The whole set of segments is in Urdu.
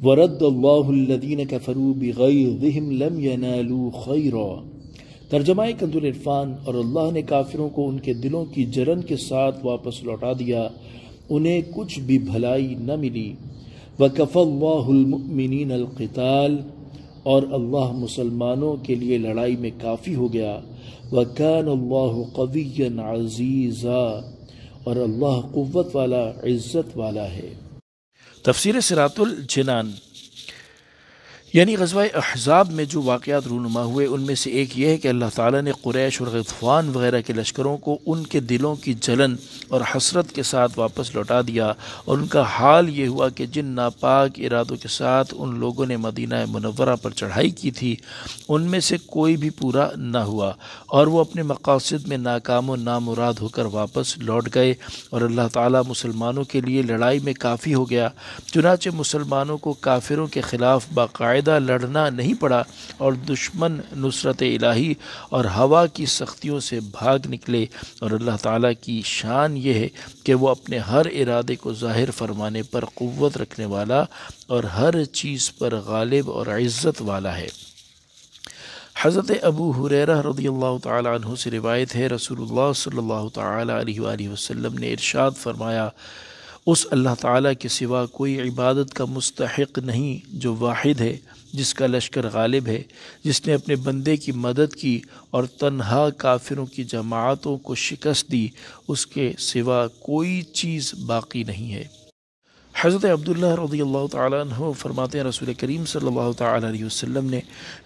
ورد اللہ الذین کفروا بغیظہم لم ینالوا خیرا۔ ترجمہ کنز العرفان، اور اللہ نے کافروں کو ان کے دلوں کی جلن کے ساتھ واپس لوٹا دیا، انہیں کچھ بھی بھلائی نہ ملی۔ وَكَفَى اللَّهُ الْمُؤْمِنِينَ الْقِتَالَ، اور اللہ مسلمانوں کے لیے لڑائی میں کافی ہو گیا۔ وَكَانَ اللَّهُ قَوِيًّا عَزِيزًا، اور اللہ قوت والا، عزت والا ہے۔ تفسیر صراط الجنان، یعنی غزوہ احزاب میں جو واقعات رونما ہوئے ان میں سے ایک یہ ہے کہ اللہ تعالیٰ نے قریش اور غطفان وغیرہ کے لشکروں کو ان کے دلوں کی جلن اور حسرت کے ساتھ واپس لوٹا دیا، اور ان کا حال یہ ہوا کہ جن ناپاک ارادوں کے ساتھ ان لوگوں نے مدینہ منورہ پر چڑھائی کی تھی ان میں سے کوئی بھی پورا نہ ہوا، اور وہ اپنے مقاصد میں ناکام و نامراد ہو کر واپس لوٹ گئے، اور اللہ تعالیٰ مسلمانوں کے لیے لڑائی میں کافی ہو گیا۔ چنانچہ مسلمانوں کو کافروں کے خلاف باقاعدہ لڑنا نہیں پڑا، اور دشمن نصرت الہی اور ہوا کی سختیوں سے بھاگ نکلے، اور اللہ تعالیٰ کی شان یہ ہے کہ وہ اپنے ہر ارادے کو ظاہر فرمانے پر قوت رکھنے والا اور ہر چیز پر غالب اور عزت والا ہے۔ حضرت ابو ہریرہ رضی اللہ تعالی عنہ سے روایت ہے، رسول اللہ صلی اللہ تعالی علیہ وآلہ وسلم نے ارشاد فرمایا، اس اللہ تعالیٰ کے سوا کوئی عبادت کا مستحق نہیں جو واحد ہے، جس کا لشکر غالب ہے، جس نے اپنے بندے کی مدد کی اور تنہا کافروں کی جماعتوں کو شکست دی، اس کے سوا کوئی چیز باقی نہیں ہے۔ حضرت عبداللہ رضی اللہ تعالیٰ عنہ فرماتے ہیں، رسول کریم صلی اللہ تعالیٰ علیہ وسلم نے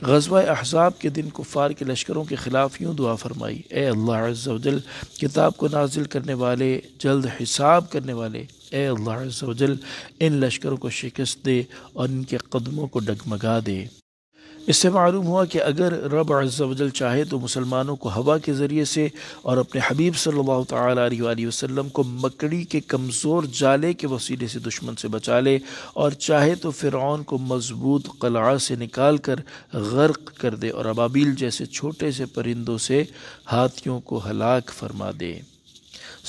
غزوہ احزاب کے دن کفار کے لشکروں کے خلاف یوں دعا فرمائی، اے اللہ عز و جل، کتاب کو نازل کرنے والے، جلد حساب کرنے والے، اے اللہ عز و جل، ان لشکروں کو شکست دے اور ان کے قدموں کو ڈگمگا دے۔ اس سے معلوم ہوا کہ اگر رب عز و جل چاہے تو مسلمانوں کو ہوا کے ذریعے سے اور اپنے حبیب صلی اللہ تعالیٰ علیہ وآلہ وسلم کو مکڑی کے کمزور جالے کے وسیلے سے دشمن سے بچا لے، اور چاہے تو فرعون کو مضبوط قلعہ سے نکال کر غرق کر دے، اور ابابیل جیسے چھوٹے سے پرندوں سے ہاتھیوں کو ہلاک فرما دے۔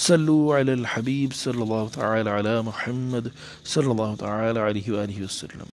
صلو علی الحبیب صلی اللہ تعالی علی محمد صلی اللہ تعالی علیہ وآلہ وسلم۔